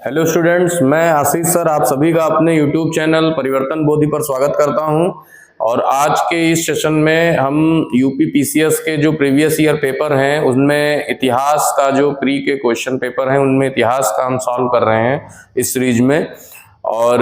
Hello students, मैं आशीष sir आप सभी का अपने यूट्यूब चैनल परिवर्तन बोधि पर स्वागत करता हूं। और आज के इस सेशन में हम यूपी पीसीएस के जो प्रीवियस ईयर पेपर हैं उनमें इतिहास का जो प्री के क्वेश्चन पेपर हैं उनमें इतिहास का हम सॉल्व कर रहे हैं इस सीरीज में। और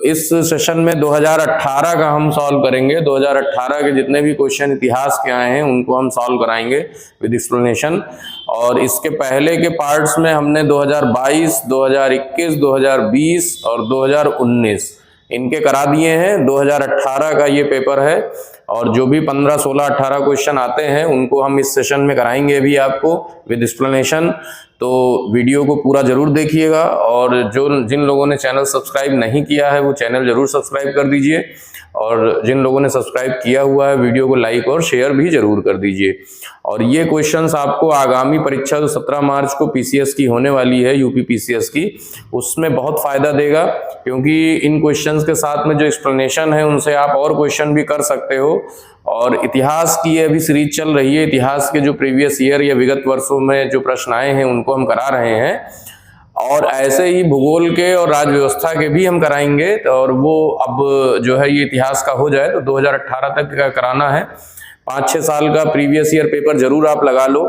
इस सेशन में 2018 का हम सॉल्व करेंगे। 2018 के जितने भी क्वेश्चन इतिहास के आए हैं उनको हम सॉल्व कराएंगे विद एक्सप्लेनेशन। और इसके पहले के पार्ट्स में हमने 2022, 2021, 2020 और 2019 इनके करा दिए हैं। 2018 का ये पेपर है और जो भी 15, 16, 18 क्वेश्चन आते हैं उनको हम इस सेशन में कराएंगे भी आपको विद एक्सप्लेनेशन। तो वीडियो को पूरा जरूर देखिएगा और जिन लोगों ने चैनल सब्सक्राइब नहीं किया है वो चैनल जरूर सब्सक्राइब कर दीजिए और जिन लोगों ने सब्सक्राइब किया हुआ है वीडियो को लाइक और शेयर भी जरूर कर दीजिए। और ये क्वेश्चंस आपको आगामी परीक्षा जो 17 मार्च को पीसीएस की होने वाली है, यूपी पीसीएस की, उसमें बहुत फायदा देगा, क्योंकि इन क्वेश्चंस के साथ में जो एक्सप्लेनेशन है उनसे आप और क्वेश्चन भी कर सकते हो। और इतिहास की ये अभी सीरीज चल रही है, इतिहास के जो प्रीवियस ईयर या विगत वर्षों में जो प्रश्न आए हैं उनको हम करा रहे हैं। और ऐसे ही भूगोल के और राज्य व्यवस्था के भी हम कराएंगे। और वो अब जो है ये इतिहास का हो जाए तो 2018 तक का कराना है। 5-6 साल का प्रीवियस ईयर पेपर जरूर आप लगा लो।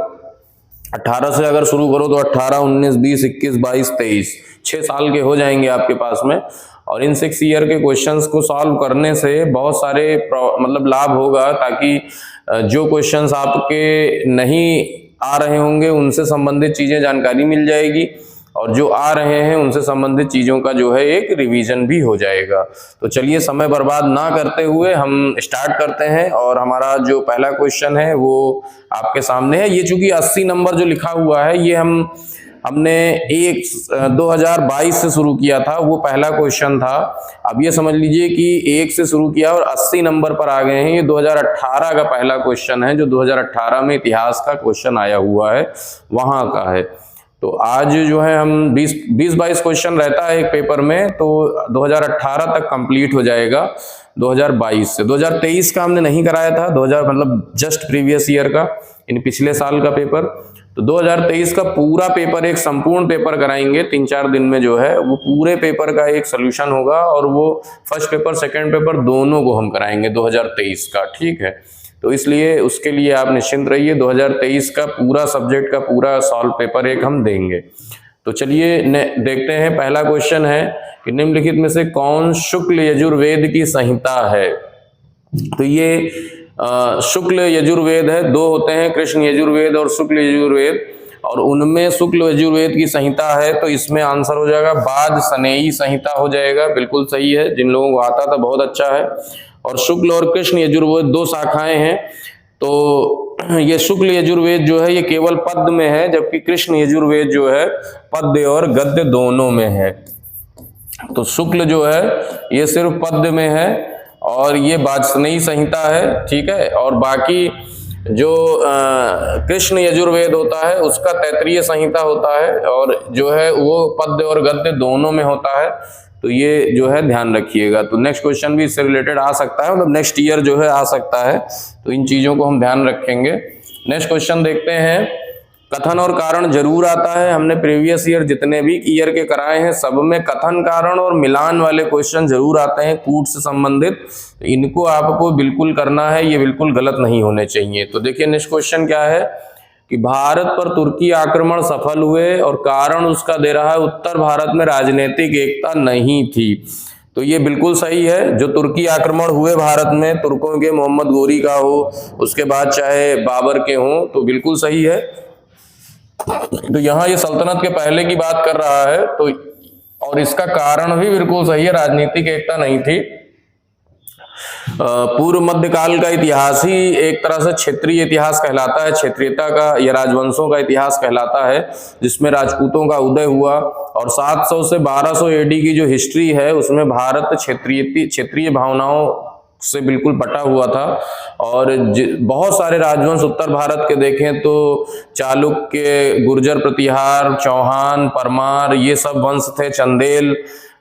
18 से अगर शुरू करो तो 18, 19, 20, 21, 22, 23 6 साल के हो जाएंगे आपके पास में। और इन 6 ईयर के क्वेश्चंस को सॉल्व करने से बहुत सारे मतलब लाभ होगा, ताकि जो क्वेश्चंस आपके नहीं आ रहे होंगे उनसे संबंधित चीजें जानकारी मिल जाएगी और जो आ रहे हैं उनसे संबंधित चीजों का जो है एक रिवीजन भी हो जाएगा। तो चलिए समय बर्बाद ना करते हुए हम स्टार्ट करते हैं। और हमारा जो पहला क्वेश्चन है वो आपके सामने है। ये चूंकि 80 नंबर जो लिखा हुआ है ये हमने 2022 से शुरू किया था, वो पहला क्वेश्चन था। अब ये समझ लीजिए कि 1 से शुरू किया और 80 नंबर पर आ गए हैं। ये 2018 का पहला क्वेश्चन है जो 2018 में इतिहास का क्वेश्चन आया हुआ है, वहां का है। तो आज जो है हम 20-22 क्वेश्चन रहता है एक पेपर में, तो 2018 तक कंप्लीट हो जाएगा 2022 से। 2023 का हमने नहीं कराया था, 2000 मतलब जस्ट प्रीवियस ईयर का, इन पिछले साल का पेपर। तो 2023 का पूरा पेपर, एक संपूर्ण पेपर कराएंगे 3-4 दिन में। जो है वो पूरे पेपर का एक सोल्यूशन होगा और वो फर्स्ट पेपर सेकंड पेपर दोनों को हम कराएंगे 2023 का, ठीक है। तो इसलिए उसके लिए आप निश्चिंत रहिए, 2023 का पूरा सब्जेक्ट का पूरा सॉल्व पेपर एक हम देंगे। तो चलिए देखते हैं। पहला क्वेश्चन है कि निम्नलिखित में से कौन शुक्ल यजुर्वेद की संहिता है। तो ये शुक्ल यजुर्वेद है, 2 होते हैं, कृष्ण यजुर्वेद और शुक्ल यजुर्वेद। और उनमें शुक्ल यजुर्वेद की संहिता है तो इसमें आंसर हो जाएगा बाज सनेयी संहिता हो जाएगा। बिल्कुल सही है, जिन लोगों को आता था बहुत अच्छा है। और शुक्ल और कृष्ण यजुर्वेद 2 शाखाएं हैं। तो ये शुक्ल यजुर्वेद जो है ये केवल पद्य में है, जबकि कृष्ण यजुर्वेद जो है पद्य और गद्य दोनों में है। तो शुक्ल जो है ये सिर्फ पद्य में है और ये वाजसनेयी संहिता है, ठीक है। और बाकी जो कृष्ण यजुर्वेद होता है उसका तैत्तिरीय संहिता होता है और जो है वो पद्य और गद्य दोनों में होता है। तो ये जो है ध्यान रखिएगा। तो नेक्स्ट क्वेश्चन भी इससे रिलेटेड आ सकता है, मतलब नेक्स्ट ईयर जो है आ सकता है, तो इन चीजों को हम ध्यान रखेंगे। नेक्स्ट क्वेश्चन देखते हैं। कथन और कारण जरूर आता है। हमने प्रीवियस ईयर जितने भी ईयर के कराए हैं सब में कथन, कारण और मिलान वाले क्वेश्चन जरूर आते हैं कूट से संबंधित। इनको आपको बिल्कुल करना है, ये बिल्कुल गलत नहीं होने चाहिए। तो देखिए नेक्स्ट क्वेश्चन क्या है कि भारत पर तुर्की आक्रमण सफल हुए और कारण उसका दे रहा है उत्तर भारत में राजनीतिक एकता नहीं थी। तो ये बिल्कुल सही है। जो तुर्की आक्रमण हुए भारत में, तुर्कों के मोहम्मद गोरी का हो, उसके बाद चाहे बाबर के हों, तो बिल्कुल सही है। तो यहाँ ये सल्तनत के पहले की बात कर रहा है, तो और इसका कारण भी बिल्कुल सही है, राजनीतिक एकता नहीं थी। पूर्व मध्यकाल का इतिहास ही एक तरह से क्षेत्रीय इतिहास कहलाता है, क्षेत्रीयता का या राजवंशों का इतिहास कहलाता है, जिसमें राजपूतों का उदय हुआ। और 700 से 1200 एडी की जो हिस्ट्री है उसमें भारत क्षेत्रीय भावनाओं से बिल्कुल बटा हुआ था। और बहुत सारे राजवंश उत्तर भारत के देखें तो चालुक्य, गुर्जर प्रतिहार, चौहान, परमार, ये सब वंश थे। चंदेल।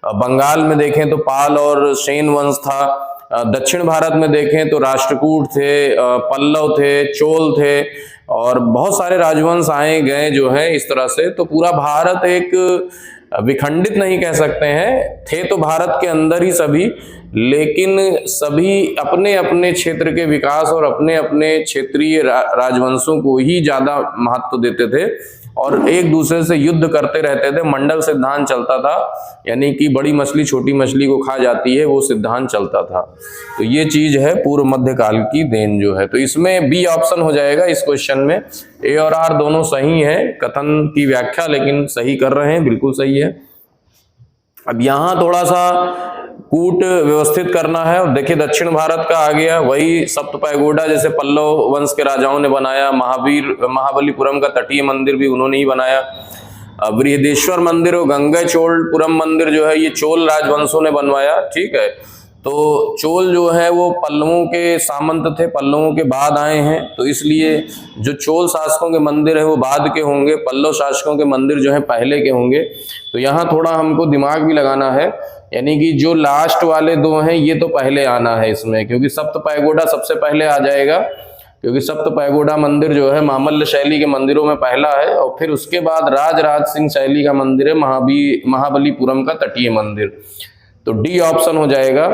बंगाल में देखें तो पाल और सेन वंश था। दक्षिण भारत में देखें तो राष्ट्रकूट थे, पल्लव थे, चोल थे और बहुत सारे राजवंश आए गए जो है इस तरह से। तो पूरा भारत एक विखंडित नहीं कह सकते हैं, थे तो भारत के अंदर ही सभी, लेकिन सभी अपने अपने क्षेत्र के विकास और अपने अपने क्षेत्रीय राजवंशों को ही ज्यादा महत्व देते थे और एक दूसरे से युद्ध करते रहते थे। मंडल सिद्धांत चलता था, यानी कि बड़ी मछली छोटी मछली को खा जाती है, वो सिद्धांत चलता था। तो ये चीज है पूर्व मध्यकाल की देन जो है। तो इसमें बी ऑप्शन हो जाएगा इस क्वेश्चन में। ए और आर दोनों सही है, कथन की व्याख्या लेकिन सही कर रहे हैं, बिल्कुल सही है। अब यहां थोड़ा सा कूट व्यवस्थित करना है। और देखिए दक्षिण भारत का आ गया, वही सप्त पैगोडा जैसे पल्लव वंश के राजाओं ने बनाया, महाबलीपुरम का तटीय मंदिर भी उन्होंने ही बनाया। बृहदेश्वर मंदिर और गंगैचोलपुरम मंदिर जो है ये चोल राजवंशों ने बनवाया, ठीक है। तो चोल जो है वो पल्लवों के सामंत थे, पल्लवों के बाद आए हैं, तो इसलिए जो चोल शासकों के मंदिर है वो बाद के होंगे, पल्लव शासकों के मंदिर जो है पहले के होंगे। तो यहाँ थोड़ा हमको दिमाग भी लगाना है, यानी कि जो लास्ट वाले दो हैं ये तो पहले आना है इसमें, क्योंकि सप्त पैगोडा सबसे पहले आ जाएगा, क्योंकि सप्त पैगोडा मंदिर जो है मामल्य शैली के मंदिरों में पहला है। और फिर उसके बाद राज सिंह शैली का मंदिर है महाबलीपुरम का तटीय मंदिर, तो डी ऑप्शन हो जाएगा।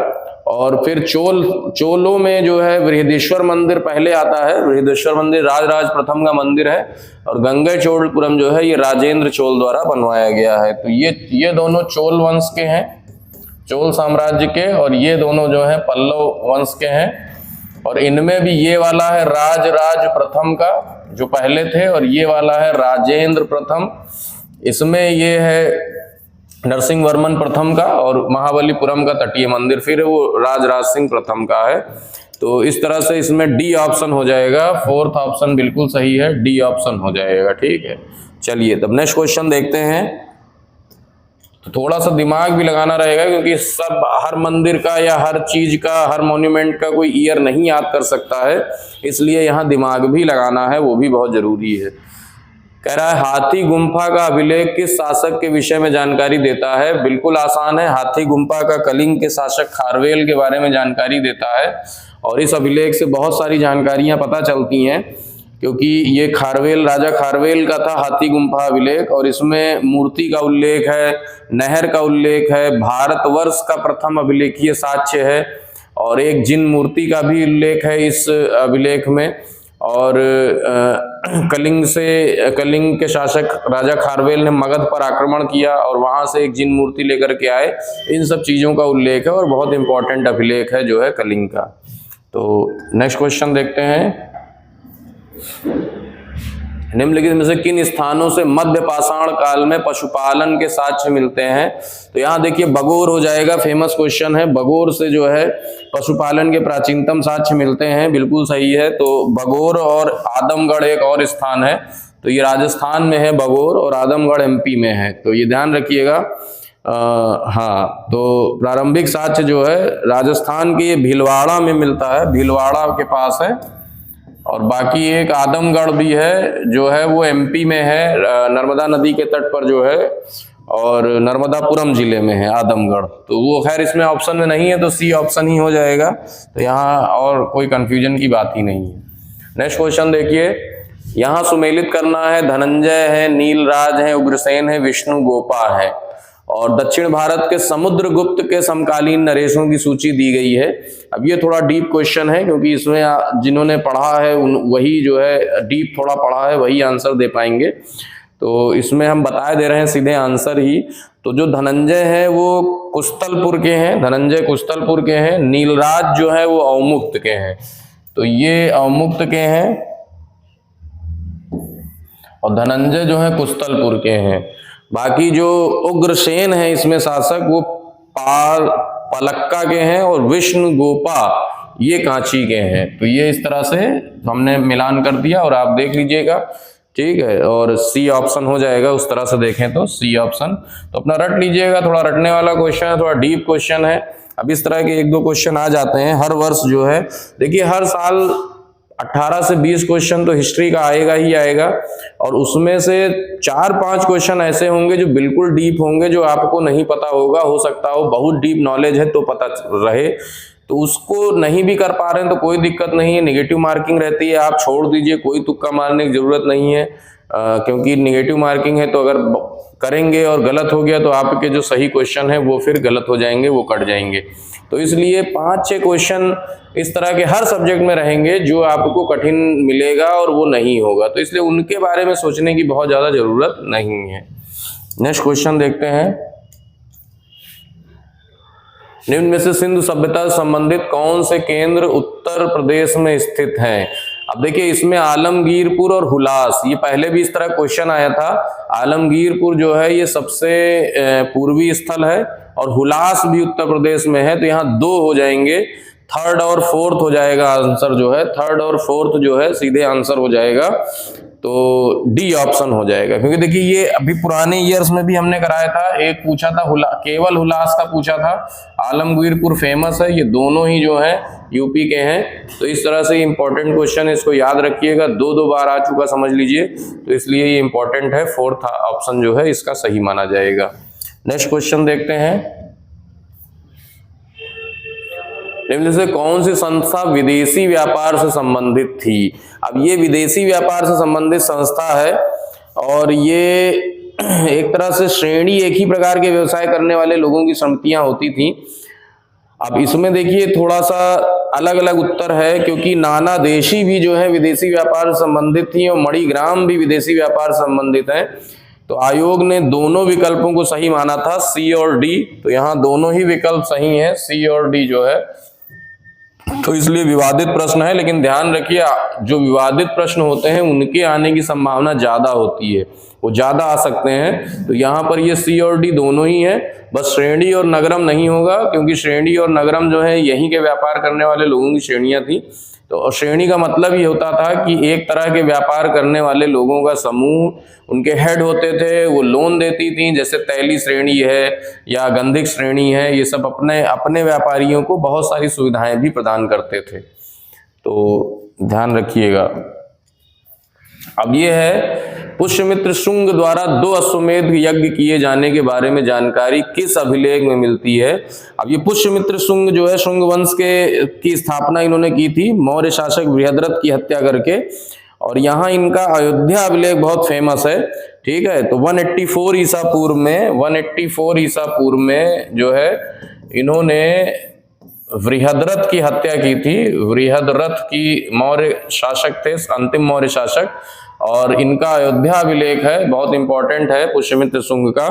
और फिर चोलों में जो है बृहदेश्वर मंदिर पहले आता है, बृहदेश्वर मंदिर राज प्रथम का मंदिर है, और गंगैचोलपुरम जो है ये राजेंद्र चोल द्वारा बनवाया गया है। तो ये दोनों चोल वंश के हैं, चोल साम्राज्य के, और ये दोनों जो है पल्लव वंश के हैं। और इनमें भी ये वाला है राज प्रथम का जो पहले थे, और ये वाला है राजेंद्र प्रथम, इसमें ये है नरसिंह वर्मन प्रथम का, और महाबलीपुरम का तटीय मंदिर फिर वो राज सिंह प्रथम का है। तो इस तरह से इसमें डी ऑप्शन हो जाएगा, फोर्थ ऑप्शन बिल्कुल सही है, डी ऑप्शन हो जाएगा, ठीक है। चलिए तब नेक्स्ट क्वेश्चन देखते हैं। तो थोड़ा सा दिमाग भी लगाना रहेगा, क्योंकि सब हर मंदिर का या हर चीज का, हर मॉन्यूमेंट का कोई ईयर नहीं याद कर सकता है, इसलिए यहाँ दिमाग भी लगाना है, वो भी बहुत जरूरी है। कह रहा है हाथी गुम्फा का अभिलेख किस शासक के विषय में जानकारी देता है। बिल्कुल आसान है, हाथी गुम्फा का कलिंग के शासक खारवेल के बारे में जानकारी देता है। और इस अभिलेख से बहुत सारी जानकारियां पता चलती हैं, क्योंकि ये राजा खारवेल का था हाथी गुम्फा अभिलेख, और इसमें मूर्ति का उल्लेख है, नहर का उल्लेख है, भारतवर्ष का प्रथम अभिलेखीय साक्ष्य है, और एक जिन मूर्ति का भी उल्लेख है इस अभिलेख में। और कलिंग के शासक राजा खारवेल ने मगध पर आक्रमण किया और वहां से एक जिन मूर्ति लेकर के आए, इन सब चीजों का उल्लेख है, और बहुत इंपॉर्टेंट अभिलेख है जो है कलिंग का। तो नेक्स्ट क्वेश्चन देखते हैं। निम्नलिखित में से किन स्थानों से मध्य पाषाण काल में पशुपालन के साक्ष्य मिलते हैं। तो यहाँ देखिए बगोर हो जाएगा, फेमस क्वेश्चन है, बगोर से जो है पशुपालन के प्राचीनतम साक्ष्य मिलते हैं, बिल्कुल सही है। तो बगोर और आदमगढ़ एक और स्थान है, तो ये राजस्थान में है बगोर, और आदमगढ़ एमपी में है, तो ये ध्यान रखिएगा। हाँ, तो प्रारंभिक साक्ष्य जो है राजस्थान के भीलवाड़ा में मिलता है, भीलवाड़ा के पास है। और बाकी एक आदमगढ़ भी है जो है वो एमपी में है, नर्मदा नदी के तट पर जो है, और नर्मदापुरम जिले में है आदमगढ़। तो वो खैर इसमें ऑप्शन में नहीं है, तो सी ऑप्शन ही हो जाएगा। तो यहाँ और कोई कंफ्यूजन की बात ही नहीं है। नेक्स्ट क्वेश्चन देखिए, यहाँ सुमेलित करना है, धनंजय है, नीलराज है, उग्रसेन है, विष्णु गोपा है। और दक्षिण भारत के समुद्रगुप्त के समकालीन नरेशों की सूची दी गई है। अब ये थोड़ा डीप क्वेश्चन है, क्योंकि इसमें जिन्होंने पढ़ा है वही जो है डीप थोड़ा पढ़ा है वही आंसर दे पाएंगे। तो इसमें हम बता दे रहे हैं सीधे आंसर ही। तो जो धनंजय है वो कुस्तलपुर के हैं, धनंजय कुस्तलपुर के हैं। नीलराज जो है वो अवमुक्त के हैं, तो ये अवमुक्त के हैं, और धनंजय जो है कुस्तलपुर के हैं। बाकी जो उग्रसेन है इसमें शासक वो पलक्का के हैं, और विष्णु गोपा ये कांची के हैं। तो ये इस तरह से हमने मिलान कर दिया, और आप देख लीजिएगा, ठीक है। और सी ऑप्शन हो जाएगा, उस तरह से देखें तो सी ऑप्शन। तो अपना रट लीजिएगा, थोड़ा रटने वाला क्वेश्चन है, थोड़ा डीप क्वेश्चन है। अब इस तरह के एक दो क्वेश्चन आ जाते हैं हर वर्ष जो है। देखिए हर साल 18 से 20 क्वेश्चन तो हिस्ट्री का आएगा ही आएगा, और उसमें से 4-5 क्वेश्चन ऐसे होंगे जो बिल्कुल डीप होंगे, जो आपको नहीं पता होगा। हो सकता हो बहुत डीप नॉलेज है तो पता रहे, तो उसको नहीं भी कर पा रहे हैं तो कोई दिक्कत नहीं है, निगेटिव मार्किंग रहती है, आप छोड़ दीजिए, कोई तुक्का मारने की जरूरत नहीं है। क्योंकि निगेटिव मार्किंग है तो अगर करेंगे और गलत हो गया तो आपके जो सही क्वेश्चन है वो फिर गलत हो जाएंगे, वो कट जाएंगे। तो इसलिए 5-6 क्वेश्चन इस तरह के हर सब्जेक्ट में रहेंगे जो आपको कठिन मिलेगा और वो नहीं होगा, तो इसलिए उनके बारे में सोचने की बहुत ज़्यादा जरूरत नहीं है। नेक्स्ट क्वेश्चन देखते हैं। निम्न में से सिंधु सभ्यता से संबंधित कौन से केंद्र उत्तर प्रदेश में स्थित हैं? अब देखिए इसमें आलमगीरपुर और हुलास, ये पहले भी इस तरह क्वेश्चन आया था। आलमगीरपुर जो है ये सबसे पूर्वी स्थल है और हुलास भी उत्तर प्रदेश में है, तो यहाँ 2 हो जाएंगे, 3rd और 4th हो जाएगा आंसर जो है, 3rd और 4th जो है सीधे आंसर हो जाएगा, तो डी ऑप्शन हो जाएगा। क्योंकि देखिए ये अभी पुराने ईयर्स में भी हमने कराया था, एक पूछा था केवल हुलास का पूछा था, आलमगीरपुर फेमस है, ये दोनों ही जो है यूपी के हैं। तो इस तरह से इंपॉर्टेंट क्वेश्चन है, इसको याद रखिएगा, 2 बार आ चुका समझ लीजिए, तो इसलिए ये इंपॉर्टेंट है। 4th ऑप्शन जो है इसका सही माना जाएगा। नेक्स्ट क्वेश्चन देखते हैं। निम्न से कौन सी संस्था विदेशी व्यापार से संबंधित थी? अब ये विदेशी व्यापार से संबंधित संस्था है और ये एक तरह से श्रेणी, एक ही प्रकार के व्यवसाय करने वाले लोगों की समितियां होती थी। अब इसमें देखिए थोड़ा सा अलग अलग उत्तर है, क्योंकि नाना देशी भी जो है विदेशी व्यापार से संबंधित थी और मणिग्राम भी विदेशी व्यापार से संबंधित है। तो आयोग ने दोनों विकल्पों को सही माना था, सी और डी, तो यहाँ दोनों ही विकल्प सही हैं, सी और डी जो है। तो इसलिए विवादित प्रश्न है, लेकिन ध्यान रखिए जो विवादित प्रश्न होते हैं उनके आने की संभावना ज्यादा होती है, वो ज्यादा आ सकते हैं। तो यहाँ पर ये सी और डी दोनों ही है, बस श्रेणी और नगरम नहीं होगा, क्योंकि श्रेणी और नगरम जो है यहीं के व्यापार करने वाले लोगों की श्रेणियां थी। तो श्रेणी का मतलब ये होता था कि एक तरह के व्यापार करने वाले लोगों का समूह, उनके हेड होते थे, वो लोन देती थी, जैसे तैली श्रेणी है या गंधिक श्रेणी है, ये सब अपने अपने व्यापारियों को बहुत सारी सुविधाएं भी प्रदान करते थे। तो ध्यान रखिएगा। अब ये है पुष्यमित्र शुंग द्वारा 2 अश्वमेध यज्ञ किए जाने के बारे में जानकारी किस अभिलेख में मिलती है? अब ये पुष्यमित्र शुंग जो है, शुंग वंश की स्थापना इन्होंने की थी मौर्य शासक बृहद्रथ की हत्या करके, और यहाँ इनका अयोध्या अभिलेख बहुत फेमस है, ठीक है। तो 184 ईसा पूर्व में जो है इन्होंने बृहद्रथ की हत्या की थी। बृहद्रथ की मौर्य शासक थे, अंतिम मौर्य शासक, और इनका अयोध्या अभिलेख है, बहुत इंपॉर्टेंट है पुष्यमित्र शुंग का,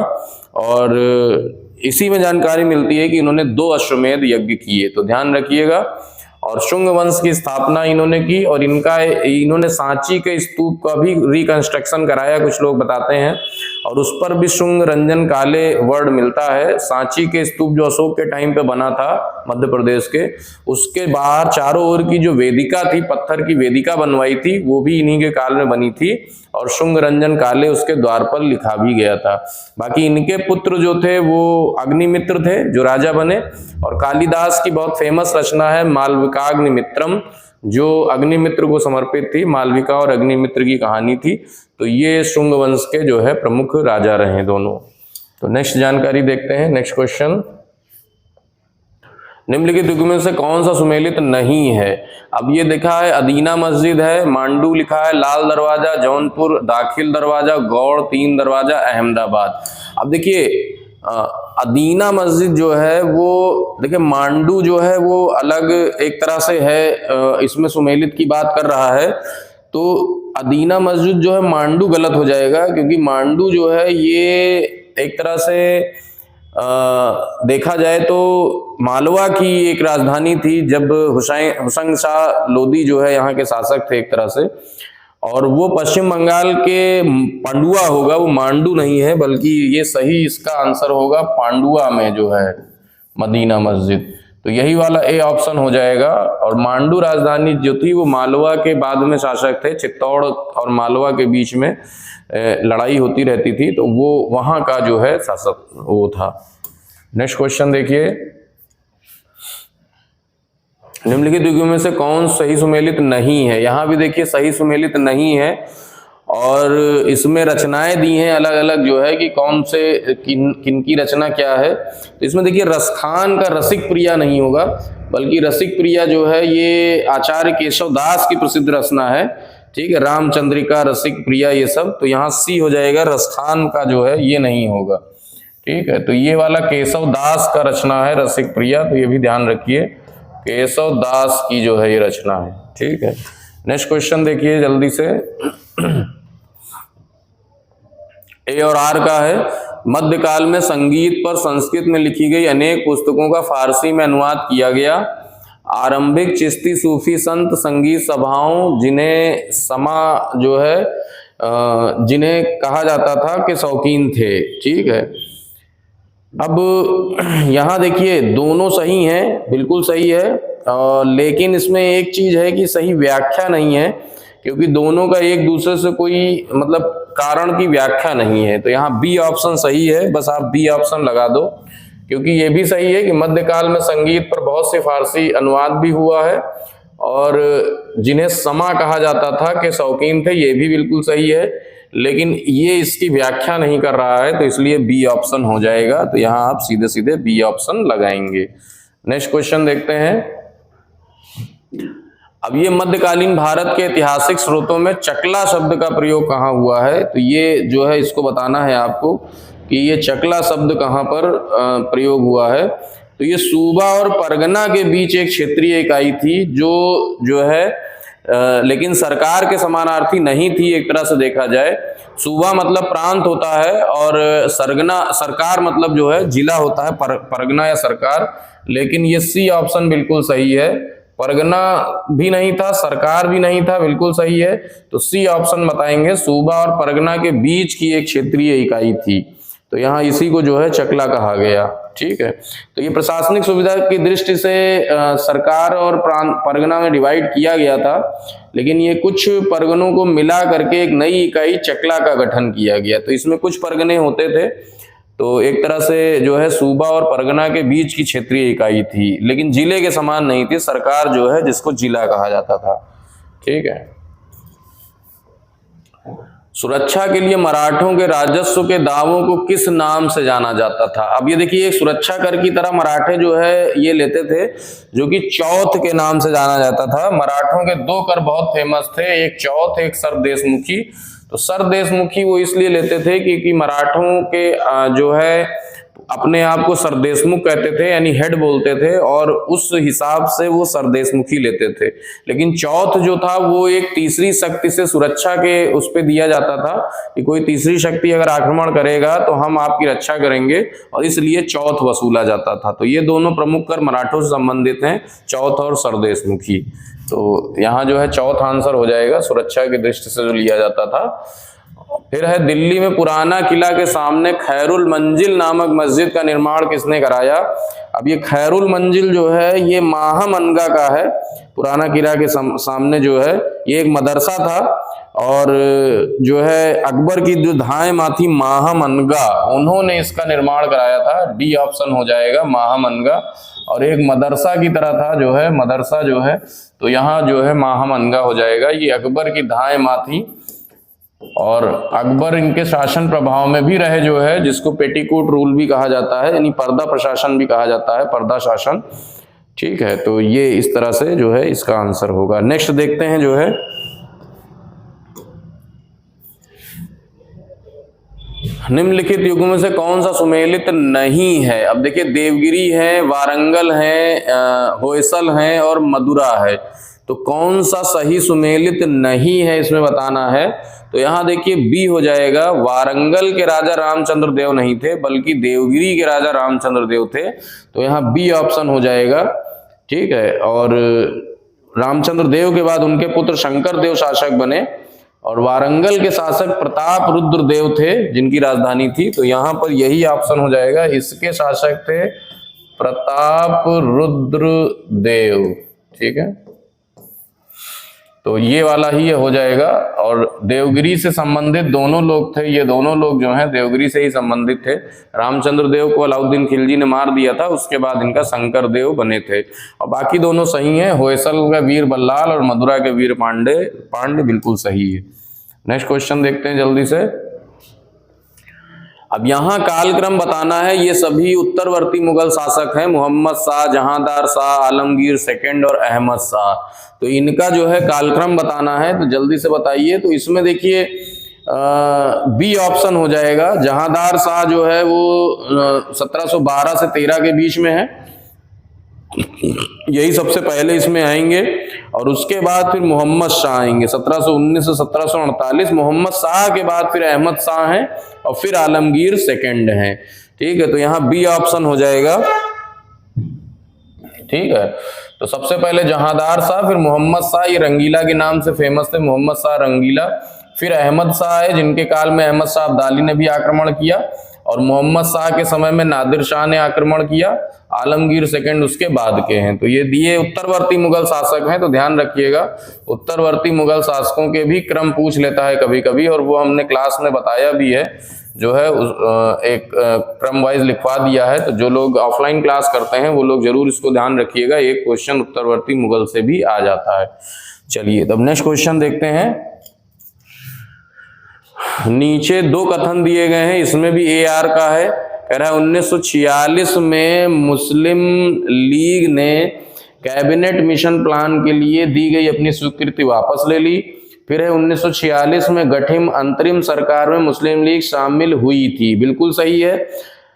और इसी में जानकारी मिलती है कि इन्होंने 2 अश्वमेध यज्ञ किए, तो ध्यान रखिएगा। और शुंग वंश की स्थापना इन्होंने की, और इन्होंने सांची के स्तूप का भी रिकंस्ट्रक्शन कराया, कुछ लोग बताते हैं, और उस पर भी शुंग रंजन काले वर्ड मिलता है। सांची के स्तूप जो अशोक के टाइम पे बना था मध्य प्रदेश के, उसके बाहर चारों ओर की जो वेदिका थी, पत्थर की वेदिका बनवाई थी, वो भी इन्हीं के काल में बनी थी, और शुंग रंजन काले उसके द्वार पर लिखा भी गया था। बाकी इनके पुत्र जो थे वो अग्निमित्र थे, जो राजा बने, और कालिदास की बहुत फेमस रचना है मालविकाग्निमित्रम, जो अग्निमित्र को समर्पित थी, मालविका और अग्निमित्र की कहानी थी। तो ये शुंग वंश के जो है प्रमुख राजा रहे दोनों। तो नेक्स्ट जानकारी देखते हैं। नेक्स्ट क्वेश्चन, निम्नलिखित युग्मों से कौन सा सुमेलित नहीं है? अब ये लिखा है अदीना मस्जिद है, मांडू लिखा है, लाल दरवाजा, जौनपुर, दाखिल दरवाजा, गौड़, 3 दरवाजा, अहमदाबाद। अब देखिए अदीना मस्जिद जो है वो, देखिए मांडू जो है वो अलग एक तरह से है, इसमें सुमेलित की बात कर रहा है, तो अदीना मस्जिद जो है मांडू गलत हो जाएगा, क्योंकि मांडू जो है ये एक तरह से देखा जाए तो मालवा की एक राजधानी थी, जब हुसैन शाह लोदी जो है यहाँ के शासक थे एक तरह से, और वो पश्चिम बंगाल के पांडुआ होगा, वो मांडू नहीं है, बल्कि ये सही इसका आंसर होगा पांडुआ में जो है मदीना मस्जिद, तो यही वाला ए ऑप्शन हो जाएगा। और मांडू राजधानी जो थी वो मालवा के बाद में शासक थे, चित्तौड़ और मालवा के बीच में लड़ाई होती रहती थी, तो वो वहां का जो है शासक वो था। नेक्स्ट क्वेश्चन देखिए, निम्नलिखित युग्मों में से कौन सही सुमेलित नहीं है? यहाँ भी देखिए सही सुमेलित नहीं है, और इसमें रचनाएं दी हैं अलग अलग जो है कि कौन से किन की रचना क्या है। तो इसमें देखिए रसखान का रसिक प्रिया नहीं होगा, बल्कि रसिक प्रिया जो है ये आचार्य केशव दास की प्रसिद्ध रचना है, ठीक है, रामचंद्रिका, रसिक प्रिया, ये सब। तो यहाँ सी हो जाएगा, रसखान का जो है ये नहीं होगा। ठीक है, तो ये वाला केशव दास का रचना है रसिक प्रिया, तो ये भी ध्यान रखिए, केशव दास की जो है ये रचना है। ठीक है, नेक्स्ट क्वेश्चन देखिए जल्दी से। ए और आर का है, मध्यकाल में संगीत पर संस्कृत में लिखी गई अनेक पुस्तकों का फारसी में अनुवाद किया गया। आरंभिक चिश्ती सूफी संत संगीत सभाओं जिन्हें समा जो है जिन्हें कहा जाता था के शौकीन थे। ठीक है, अब यहाँ देखिए दोनों सही हैं, बिल्कुल सही है, लेकिन इसमें एक चीज है कि सही व्याख्या नहीं है, क्योंकि दोनों का एक दूसरे से कोई मतलब कारण की व्याख्या नहीं है। तो यहाँ बी ऑप्शन सही है, बस आप बी ऑप्शन लगा दो, क्योंकि ये भी सही है कि मध्यकाल में संगीत पर बहुत से फारसी अनुवाद भी हुआ है, और जिन्हें समा कहा जाता था के शौकीन थे, ये भी बिल्कुल सही है, लेकिन ये इसकी व्याख्या नहीं कर रहा है, तो इसलिए बी ऑप्शन हो जाएगा। तो यहाँ आप सीधे सीधे बी ऑप्शन लगाएंगे। नेक्स्ट क्वेश्चन देखते हैं। अब ये मध्यकालीन भारत के ऐतिहासिक स्रोतों में चकला शब्द का प्रयोग कहाँ हुआ है, तो ये जो है इसको बताना है आपको कि ये चकला शब्द कहाँ पर प्रयोग हुआ है। तो ये सूबा और परगना के बीच एक क्षेत्रीय इकाई थी, जो है लेकिन सरकार के समानार्थी नहीं थी। एक तरह से देखा जाए, सूबा मतलब प्रांत होता है, और सरकार मतलब जो है जिला होता है, परगना या सरकार। लेकिन ये सी ऑप्शन बिल्कुल सही है, परगना भी नहीं था, सरकार भी नहीं था, बिल्कुल सही है। तो सी ऑप्शन बताएंगे, सूबा और परगना के बीच की एक क्षेत्रीय इकाई थी, तो यहाँ इसी को जो है चकला कहा गया। ठीक है, तो ये प्रशासनिक सुविधा की दृष्टि से सरकार और परगना में डिवाइड किया गया था, लेकिन ये कुछ परगनों को मिला करके एक नई इकाई चकला का गठन किया गया। तो इसमें कुछ परगने होते थे, तो एक तरह से जो है सूबा और परगना के बीच की क्षेत्रीय इकाई थी, लेकिन जिले के समान नहीं थी। सरकार जो है जिसको जिला कहा जाता था। ठीक है, सुरक्षा के लिए मराठों के राजस्व के दावों को किस नाम से जाना जाता था। अब ये देखिए, एक सुरक्षा कर की तरह मराठे जो है ये लेते थे, जो कि चौथ के नाम से जाना जाता था। मराठों के दो कर बहुत फेमस थे, एक चौथ, एक सरदेशमुखी। तो सरदेशमुखी वो इसलिए लेते थे क्योंकि मराठों के जो है अपने आप को सरदेशमुख कहते थे, यानी हेड बोलते थे, और उस हिसाब से वो सरदेशमुखी लेते थे। लेकिन चौथ जो था वो एक तीसरी शक्ति से सुरक्षा के उस पे दिया जाता था कि कोई तीसरी शक्ति अगर आक्रमण करेगा तो हम आपकी रक्षा करेंगे, और इसलिए चौथ वसूला जाता था। तो ये दोनों प्रमुख कर मराठों से संबंधित हैं, चौथ और सरदेशमुखी। तो यहाँ जो है चौथ आंसर हो जाएगा, सुरक्षा की दृष्टि से जो लिया जाता था। फिर है, दिल्ली में पुराना किला के सामने खैरुल मंजिल नामक मस्जिद का निर्माण किसने कराया। अब ये खैरुल मंजिल जो है ये महामनगा का है। पुराना किला के सामने जो है ये एक मदरसा था, और जो है अकबर की जो धाय माँ थी महामनगा, उन्होंने इसका निर्माण कराया था। डी ऑप्शन हो जाएगा, महामनगा। और एक मदरसा की तरह था जो है, मदरसा जो है, तो यहाँ जो है महामनगा हो जाएगा। ये अकबर की धाय माँ थी, और अकबर इनके शासन प्रभाव में भी रहे, जो है जिसको पेटीकोट रूल भी कहा जाता है, यानी पर्दा प्रशासन भी कहा जाता है, पर्दा शासन। ठीक है, तो ये इस तरह से जो है इसका आंसर होगा। नेक्स्ट देखते हैं जो है, निम्नलिखित युगों में से कौन सा सुमेलित नहीं है। अब देखिए, देवगिरी है, वारंगल है, होयसल है और मदुरा है। तो कौन सा सही सुमेलित नहीं है इसमें बताना है। तो यहाँ देखिए बी हो जाएगा, वारंगल के राजा रामचंद्र देव नहीं थे, बल्कि देवगिरी के राजा रामचंद्र देव थे। तो यहाँ बी ऑप्शन हो जाएगा। ठीक है, और रामचंद्र देव के बाद उनके पुत्र शंकर देव शासक बने, और वारंगल के शासक प्रताप रुद्र देव थे जिनकी राजधानी थी। तो यहाँ पर यही ऑप्शन हो जाएगा, इसके शासक थे प्रताप रुद्र देव। ठीक है, तो ये वाला ही हो जाएगा। और देवगिरी से संबंधित दोनों लोग थे, ये दोनों लोग जो हैं देवगिरी से ही संबंधित थे। रामचंद्र देव को अलाउद्दीन खिलजी ने मार दिया था, उसके बाद इनका शंकर देव बने थे। और बाकी दोनों सही हैं, होयसल का वीर बल्लाल और मदुरा के वीर पांडे बिल्कुल सही है। नेक्स्ट क्वेश्चन देखते हैं जल्दी से। अब यहाँ कालक्रम बताना है। ये सभी उत्तरवर्ती मुगल शासक हैं, मोहम्मद शाह, जहांदार शाह, आलमगीर सेकंड और अहमद शाह। तो इनका जो है कालक्रम बताना है, तो जल्दी से बताइए। तो इसमें देखिए बी ऑप्शन हो जाएगा। जहांदार शाह जो है वो 1712 से 13 के बीच में है, यही सबसे पहले इसमें आएंगे। और उसके बाद फिर मोहम्मद शाह आएंगे 1719 से 1748। मोहम्मद शाह के बाद फिर अहमद शाह हैं और फिर आलमगीर सेकंड हैं। ठीक है, तो यहाँ बी ऑप्शन हो जाएगा। ठीक है, तो सबसे पहले जहांदार शाह, फिर मोहम्मद शाह, ये रंगीला के नाम से फेमस थे, मोहम्मद शाह रंगीला। फिर अहमद शाह है, जिनके काल में अहमद शाह अब्दाली ने भी आक्रमण किया, और मोहम्मद शाह के समय में नादिर शाह ने आक्रमण किया। आलमगीर सेकंड उसके बाद के हैं। तो ये दिए उत्तरवर्ती मुगल शासक हैं, तो ध्यान रखिएगा। उत्तरवर्ती मुगल शासकों के भी क्रम पूछ लेता है कभी कभी, और वो हमने क्लास में बताया भी है, जो है एक क्रम वाइज लिखवा दिया है। तो जो लोग ऑफलाइन क्लास करते हैं वो लोग जरूर इसको ध्यान रखिएगा, एक क्वेश्चन उत्तरवर्ती मुगल से भी आ जाता है। चलिए तब नेक्स्ट क्वेश्चन देखते हैं। नीचे दो कथन दिए गए हैं, इसमें भी AR का है। कह रहा है 1946 में मुस्लिम लीग ने कैबिनेट मिशन प्लान के लिए दी गई अपनी स्वीकृति वापस ले ली। फिर है 1946 में गठित अंतरिम सरकार में मुस्लिम लीग शामिल हुई थी। बिल्कुल सही है,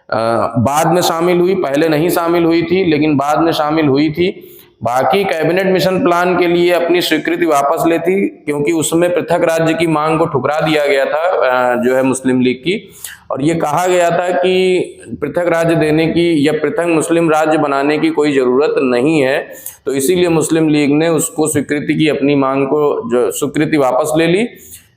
बाद में शामिल हुई, पहले नहीं शामिल हुई थी लेकिन बाद में शामिल हुई थी। बाकी कैबिनेट मिशन प्लान के लिए अपनी स्वीकृति वापस लेती, क्योंकि उसमें पृथक राज्य की मांग को ठुकरा दिया गया था जो है मुस्लिम लीग की, और ये कहा गया था कि पृथक राज्य देने की या पृथक मुस्लिम राज्य बनाने की कोई जरूरत नहीं है। तो इसीलिए मुस्लिम लीग ने उसको स्वीकृति की, अपनी मांग को जो स्वीकृति वापस ले ली।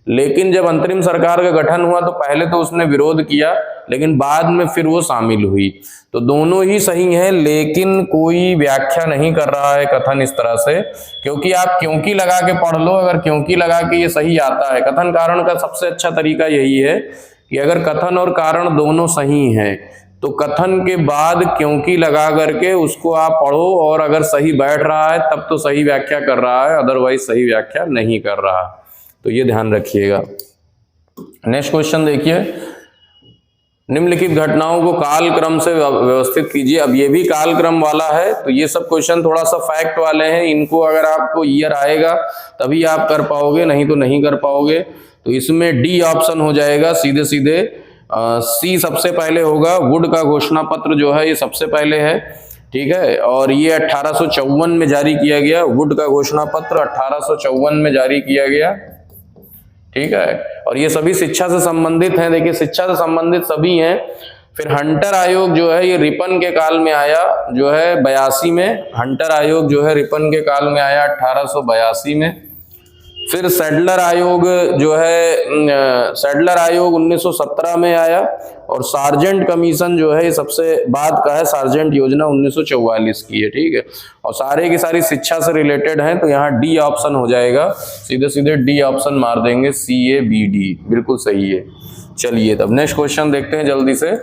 लेकिन जब अंतरिम सरकार का गठन हुआ तो पहले तो उसने विरोध किया, लेकिन बाद में फिर वो शामिल हुई। तो दोनों ही सही है, लेकिन कोई व्याख्या नहीं कर रहा है कथन इस तरह से, क्योंकि आप क्योंकि लगा के पढ़ लो। अगर क्योंकि लगा के ये सही आता है, कथन कारण का सबसे अच्छा तरीका यही है कि अगर कथन और कारण दोनों सही हैं तो कथन के बाद क्योंकि लगा करके उसको आप पढ़ो, और अगर सही बैठ रहा है तब तो सही व्याख्या कर रहा है, अदरवाइज सही व्याख्या नहीं कर रहा। तो ये ध्यान रखिएगा। नेक्स्ट क्वेश्चन देखिए, निम्नलिखित घटनाओं को काल क्रम से व्यवस्थित कीजिए। अब ये भी काल क्रम वाला है, तो ये सब क्वेश्चन थोड़ा सा फैक्ट वाले हैं। इनको अगर आपको ईयर आएगा तभी आप कर पाओगे, नहीं तो नहीं कर पाओगे। तो इसमें डी ऑप्शन हो जाएगा सीधे सीधे। सी सबसे पहले होगा, वुड का घोषणा पत्र जो है ये सबसे पहले है। ठीक है, और ये 1854 में जारी किया गया। वुड का घोषणा पत्र 1854 में जारी किया गया। ठीक है, और ये सभी शिक्षा से संबंधित हैं। देखिए शिक्षा से संबंधित सभी हैं। फिर हंटर आयोग जो है ये रिपन के काल में आया, जो है 82 में। हंटर आयोग जो है रिपन के काल में आया 1882 में। फिर सैडलर आयोग जो है, सैडलर आयोग 1917 में आया। और सार्जेंट कमीशन जो है ये सबसे बाद का है, सार्जेंट योजना 1944 की है। ठीक है, और सारे की सारी शिक्षा से रिलेटेड हैं, तो यहाँ डी ऑप्शन हो जाएगा। सीधे सीधे डी ऑप्शन मार देंगे, CABD बिल्कुल सही है। चलिए तब नेक्स्ट क्वेश्चन देखते हैं जल्दी से।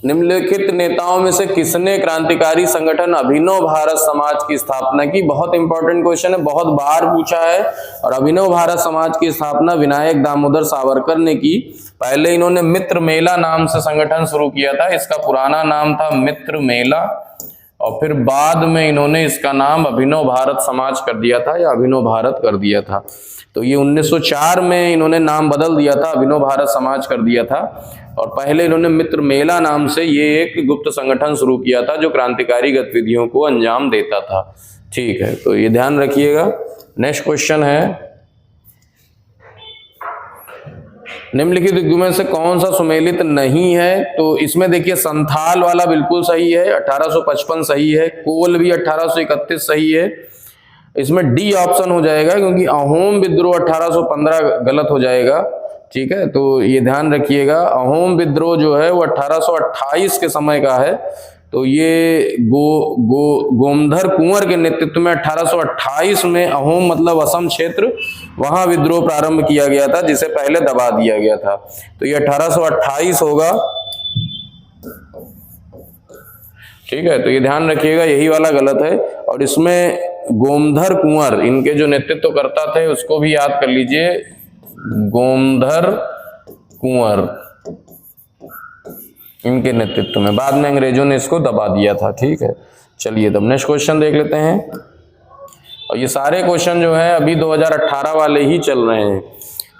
निम्नलिखित नेताओं में से किसने क्रांतिकारी संगठन अभिनव भारत समाज की स्थापना की? बहुत इंपॉर्टेंट क्वेश्चन है, बहुत बार पूछा है। और अभिनव भारत समाज की स्थापना विनायक दामोदर सावरकर ने की। पहले इन्होंने मित्र मेला नाम से संगठन शुरू किया था, इसका पुराना नाम था मित्र मेला, और फिर बाद में इन्होंने इसका नाम अभिनव भारत समाज कर दिया था या अभिनव भारत कर दिया था। तो ये 1904 में इन्होंने नाम बदल दिया था, अभिनव भारत समाज कर दिया था। और पहले इन्होंने मित्र मेला नाम से ये एक गुप्त संगठन शुरू किया था जो क्रांतिकारी गतिविधियों को अंजाम देता था। ठीक है, तो ये ध्यान रखिएगा। नेक्स्ट क्वेश्चन है, निम्नलिखित में से कौन सा सुमेलित नहीं है? तो इसमें देखिए संथाल वाला बिल्कुल सही है, 1855 सही है। कोल भी 1831 सही है। इसमें डी ऑप्शन हो जाएगा, क्योंकि अहोम विद्रोह 1815 गलत हो जाएगा। ठीक है, तो ये ध्यान रखिएगा। अहोम विद्रोह जो है वो 1828 के समय का है। तो ये गोमधर कुंवर के नेतृत्व में 1828 में अहोम मतलब असम क्षेत्र, वहां विद्रोह प्रारंभ किया गया था, जिसे पहले दबा दिया गया था। तो ये 1828 होगा। ठीक है, तो ये ध्यान रखिएगा, यही वाला गलत है। और इसमें गोमधर कुंवर, इनके जो नेतृत्व करता थे उसको भी याद कर लीजिए, गोमधर कुंवर, इनके नेतृत्व में। बाद में अंग्रेजों ने इसको दबा दिया था। ठीक है, चलिए तब नेक्स्ट क्वेश्चन देख लेते हैं। और ये सारे क्वेश्चन जो है अभी 2018 वाले ही चल रहे हैं।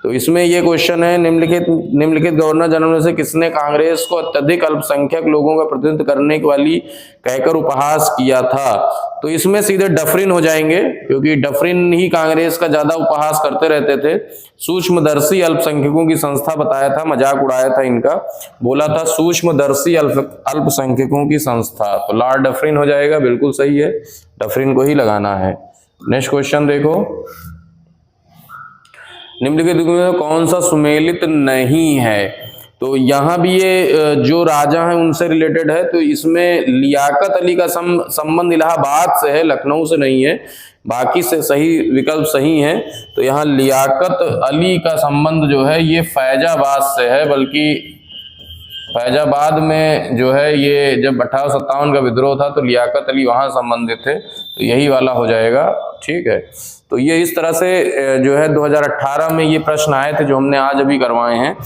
तो इसमें ये क्वेश्चन है, निम्नलिखित गवर्नर जनरल में से किसने कांग्रेस को अत्यधिक अल्पसंख्यक लोगों का प्रतिनिधित्व करने वाली कहकर उपहास किया था। तो इसमें सीधे डफरिन हो जाएंगे, क्योंकि डफरिन ही कांग्रेस का ज्यादा उपहास करते रहते थे। सूक्ष्मदर्शी अल्पसंख्यकों की संस्था बताया था, मजाक उड़ाया था इनका, बोला था सूक्ष्मदर्शी अल्पसंख्यकों की संस्था। तो लॉर्ड डफरिन हो जाएगा, बिल्कुल सही है, डफरिन को ही लगाना है। नेक्स्ट क्वेश्चन देखो, निम्नलिखित में कौन सा सुमेलित नहीं है। तो यहाँ भी ये जो राजा हैं उनसे रिलेटेड है। तो इसमें लियाकत अली का संबंध इलाहाबाद से है, लखनऊ से नहीं है। बाकी से सही विकल्प सही है। तो यहाँ लियाकत अली का संबंध जो है ये फैजाबाद से है, बल्कि फैजाबाद में जो है ये जब 1857 का विद्रोह था तो लियाकत अली वहां संबंधित थे। तो यही वाला हो जाएगा। ठीक है, तो ये इस तरह से जो है 2018 में ये प्रश्न आए थे जो हमने आज अभी करवाए हैं।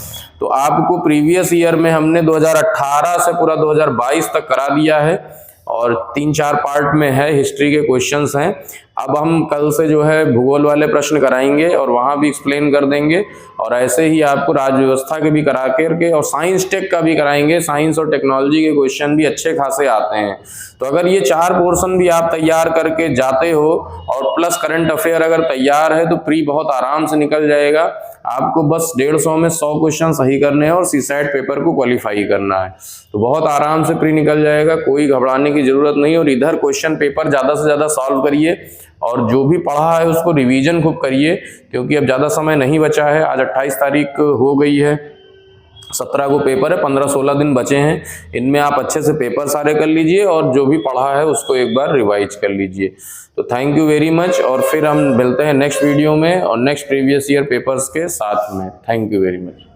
तो आपको प्रीवियस ईयर में हमने 2018 से पूरा 2022 तक करा दिया है और 3-4 पार्ट में है, हिस्ट्री के क्वेश्चंस हैं। अब हम कल से जो है भूगोल वाले प्रश्न कराएंगे और वहां भी एक्सप्लेन कर देंगे, और ऐसे ही आपको राज्य व्यवस्था के भी करा करके और साइंस टेक का भी कराएंगे। साइंस और टेक्नोलॉजी के क्वेश्चन भी अच्छे खासे आते हैं। तो अगर ये 4 पोर्शन भी आप तैयार करके जाते हो और प्लस करंट अफेयर अगर तैयार है तो प्री बहुत आराम से निकल जाएगा। आपको बस 150 में 100 क्वेश्चन सही करने हैं और सीसैट पेपर को क्वालिफाई करना है। तो बहुत आराम से प्री निकल जाएगा, कोई घबराने की जरूरत नहीं। और इधर क्वेश्चन पेपर ज्यादा से ज्यादा सॉल्व करिए और जो भी पढ़ा है उसको रिवीजन खूब करिए, क्योंकि अब ज्यादा समय नहीं बचा है। आज 28 तारीख हो गई है, 17 को पेपर है, 15-16 दिन बचे हैं। इनमें आप अच्छे से पेपर सारे कर लीजिए और जो भी पढ़ा है उसको एक बार रिवाइज कर लीजिए। तो थैंक यू वेरी मच, और फिर हम मिलते हैं नेक्स्ट वीडियो में और नेक्स्ट प्रीवियस ईयर पेपर्स के साथ में। Thank you very much.